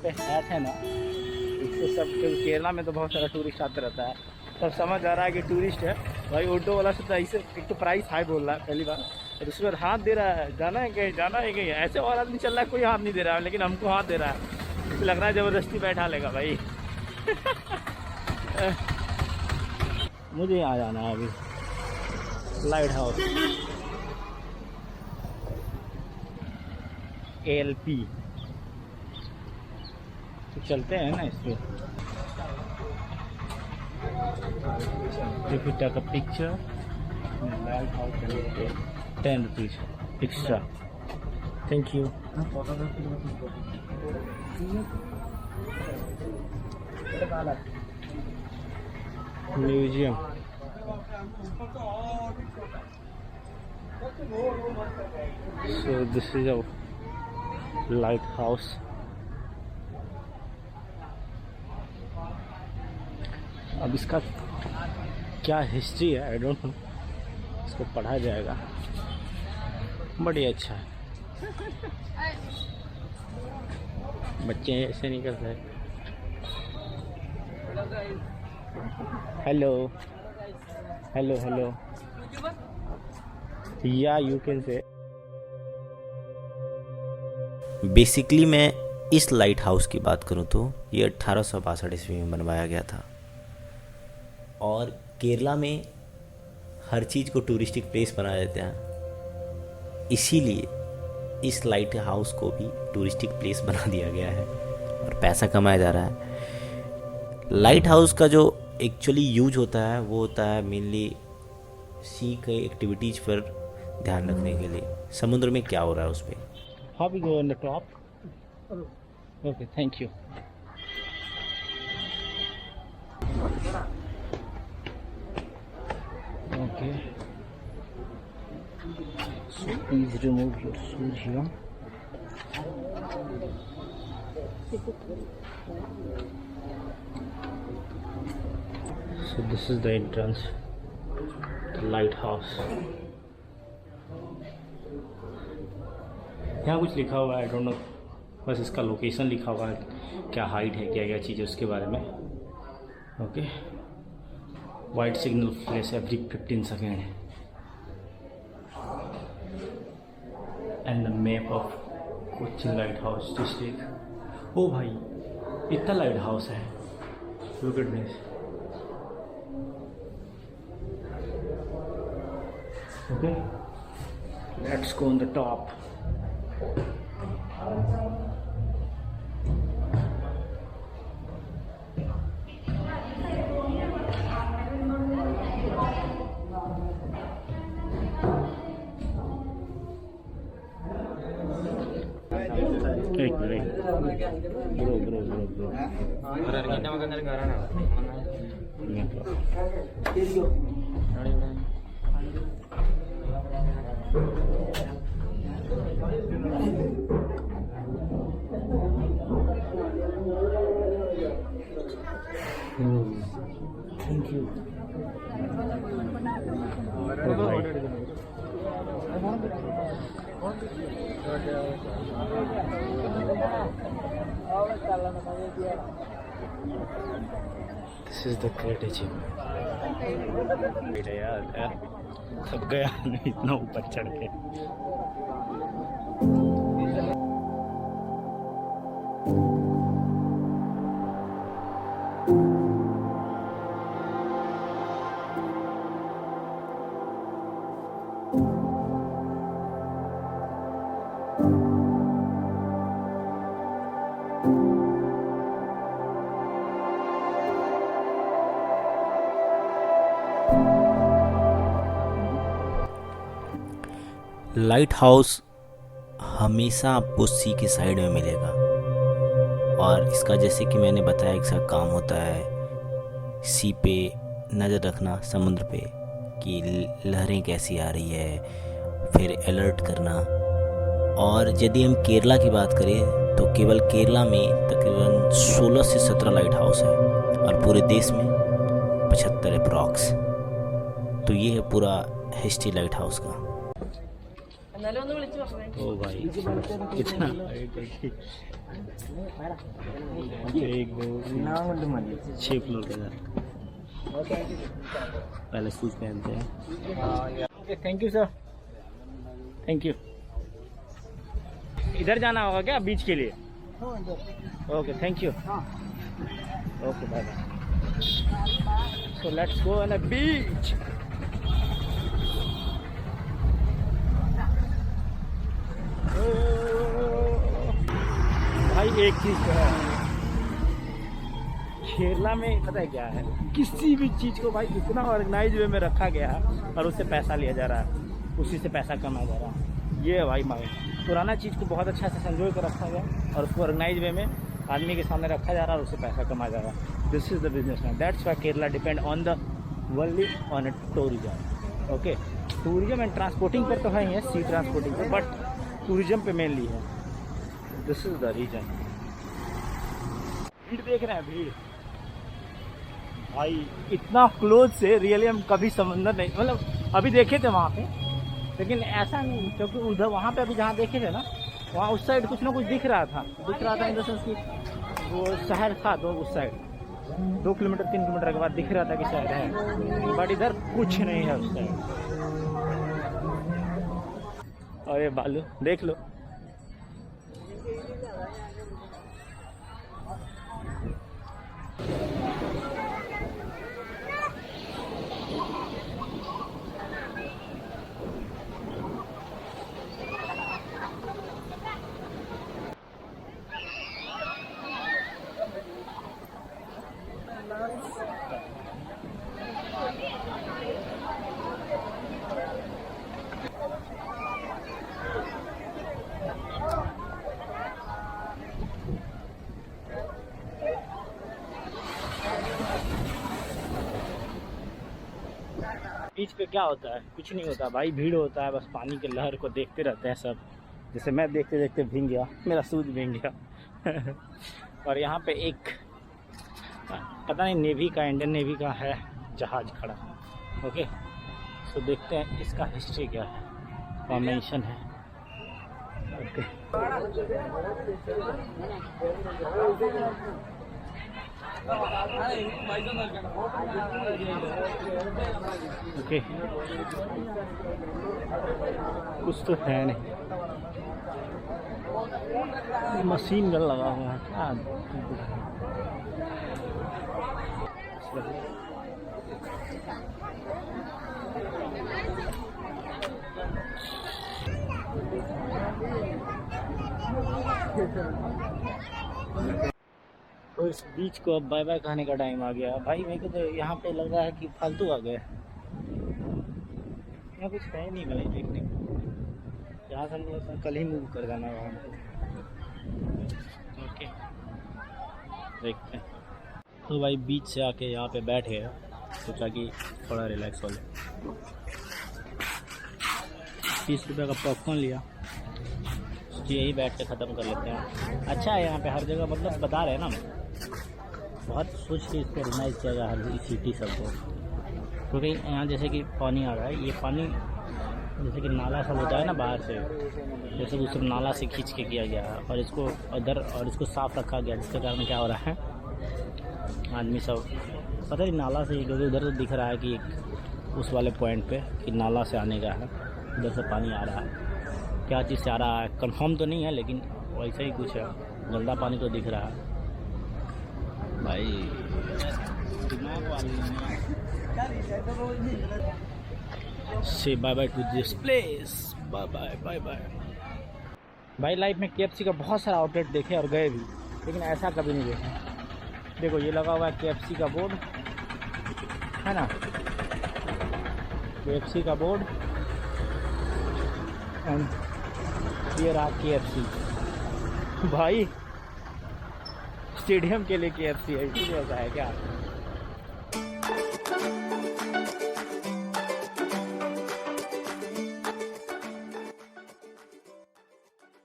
पे हैट है ना, इससे सब केरला में तो बहुत सारा टूरिस्ट आते रहता है, तब समझ आ रहा है कि टूरिस्ट है भाई। ऑटो वाला से तो ऐसे एक तो प्राइस हाई बोल रहा है पहली बार, और उसके बाद हाथ दे रहा है, जाना है कहीं जाना है कहीं, ऐसे और आदमी चल रहा है कोई हाथ नहीं दे रहा है, लेकिन हमको हाथ दे रहा है, तो लग रहा है ज़बरदस्ती बैठा लेगा भाई। मुझे यहाँ जाना है अभी लाइट हाउस ALP, तो चलते हैं ना इस पर। If you take a picture, light house 10 rupees extra. Thank you. Museum. So this is a lighthouse. अब इसका क्या हिस्ट्री है आई डोंट नो, इसको पढ़ा जाएगा, बड़ी अच्छा है। बच्चे ऐसे नहीं करते। हेलो हेलो हेलो, या यू कैन से। बेसिकली मैं इस लाइट हाउस की बात करूं तो ये 1862 ईस्वी में बनवाया गया था, और केरला में हर चीज़ को टूरिस्टिक प्लेस बना देते हैं, इसीलिए इस लाइट हाउस को भी टूरिस्टिक प्लेस बना दिया गया है और पैसा कमाया जा रहा है। लाइट हाउस का जो एक्चुअली यूज होता है वो होता है मेनली सी के एक्टिविटीज़ पर ध्यान रखने के लिए, समुद्र में क्या हो रहा है उस पर। How we go on the top? Okay, thank you. Okay. So please remove your shoes here. So this is the entrance, the lighthouse. यहाँ कुछ लिखा हुआ है, आई डोंट नो, बस इसका लोकेशन लिखा हुआ है, क्या हाइट है, क्या क्या चीज़ है उसके बारे में। Okay, white signal flash every 15 second and the map of Cochin lighthouse district. ओ भाई इतना लाइट हाउस है, look at this. Okay, let's go on the top. एक minute bro thank you. This is the great achievement। यार थक गया इतना ऊपर चढ़ के। लाइट हाउस हमेशा आपको सी के साइड में मिलेगा, और इसका जैसे कि मैंने बताया इसका काम होता है सी पे नज़र रखना, समुद्र पे कि लहरें कैसी आ रही है, फिर अलर्ट करना। और यदि हम केरला की बात करें तो केवल केरला में तकरीबन 16 से 17 लाइट हाउस है, और पूरे देश में 75 अप्रॉक्स। तो ये है पूरा हिस्ट्री लाइट हाउस का। ओ भाई कितना एक दो 6 फ्लोर के घर। पहले शूज पहनते हैं। Okay thank you sir, thank you. इधर जाना होगा क्या बीच के लिए? Okay thank you. Okay bye bye. So let's go on a beach. भाई एक चीज तो है केरला में, पता है क्या है, किसी भी चीज को भाई इतना ऑर्गेनाइज वे में रखा गया है और उससे पैसा लिया जा रहा है, उसी से पैसा कमाया जा रहा है। ये है भाई माइंड। पुराना चीज़ को बहुत अच्छा से संजो कर रखा गया और उसको ऑर्गेनाइज वे में आदमी के सामने रखा जा रहा है और उससे पैसा कमाया जा रहा है। This is the business man. That's why Kerala depend on the world on tourism. Okay, tourism and transporting पर तो है ही है, सी ट्रांसपोर्टिंग पर, बट टूरिज्म पे मेनली है। This is the reason. भीड़ देख रहे हैं, भीड़ भाई इतना क्लोज से रियली हम कभी समंदर नहीं, मतलब अभी देखे थे वहाँ पे, लेकिन ऐसा नहीं, क्योंकि उधर वहाँ पे अभी जहाँ देखे थे ना, वहाँ उस साइड कुछ ना कुछ दिख रहा था इन द सेंस कि वो शहर था दो, उस साइड 2 किलोमीटर 3 किलोमीटर के बाद दिख रहा था कि शहर है, बट इधर कुछ नहीं है उस साइड। और ये बालू देख लो। बीच पे क्या होता है? कुछ नहीं होता भाई, भीड़ होता है, बस पानी के लहर को देखते रहते हैं सब। जैसे मैं देखते देखते भीग गया, मेरा शूज भीग गया। और यहाँ पे एक पता नहीं नेवी का, इंडियन नेवी का है जहाज खड़ा। ओके, तो देखते हैं इसका हिस्ट्री क्या है, फॉर्मेशन है। ओके ओके, कुछ तो है नहीं, मशीन गन लगा हुआ है क्या? तो इस बीच को अब बाय बाय कहने का टाइम आ गया भाई। मेरे को तो यहाँ पे लग रहा है कि फालतू आ गया, यहाँ कुछ है नहीं भाई देखने को। यहाँ से हम लोग कल ही मूव कर जाना वहाँ पे। ओके देखते हैं। तो भाई बीच से आके यहाँ पे बैठे हैं, सोचा कि थोड़ा रिलैक्स हो ले। 30 रुपये का पॉपकॉर्न लिया, यही बैठ के ख़त्म कर लेते हैं। अच्छा है यहाँ पे हर जगह, मतलब बता रहे हैं ना, बहुत सोच के इसको ऑर्गेनाइज किया गया हर सिटी सबको। क्योंकि यहाँ जैसे कि पानी आ रहा है, ये पानी जैसे कि नाला सब होता है ना बाहर से, जैसे वो सब नाला से खींच के किया गया है और इसको इधर और इसको साफ़ रखा गया, जिसके कारण क्या हो रहा है, आदमी सब पता नहीं नाला से, क्योंकि उधर तो दिख रहा है कि उस वाले पॉइंट पे कि नाला से आने का है, उधर से पानी आ रहा है। क्या चीज़ से आ रहा है कंफर्म तो नहीं है, लेकिन वैसा ही कुछ है, गंदा पानी तो दिख रहा है भाई। Say bye bye to this place, bye bye bye bye. भाई लाइफ में KFC का बहुत सारा आउटलेट देखे और गए भी, लेकिन ऐसा कभी नहीं देखा। देखो ये लगा हुआ है KFC का बोर्ड, है ना, KFC का बोर्ड, एंड ये रहा KFC। भाई स्टेडियम के लिए KFC है, इसीलिए ऐसा है क्या?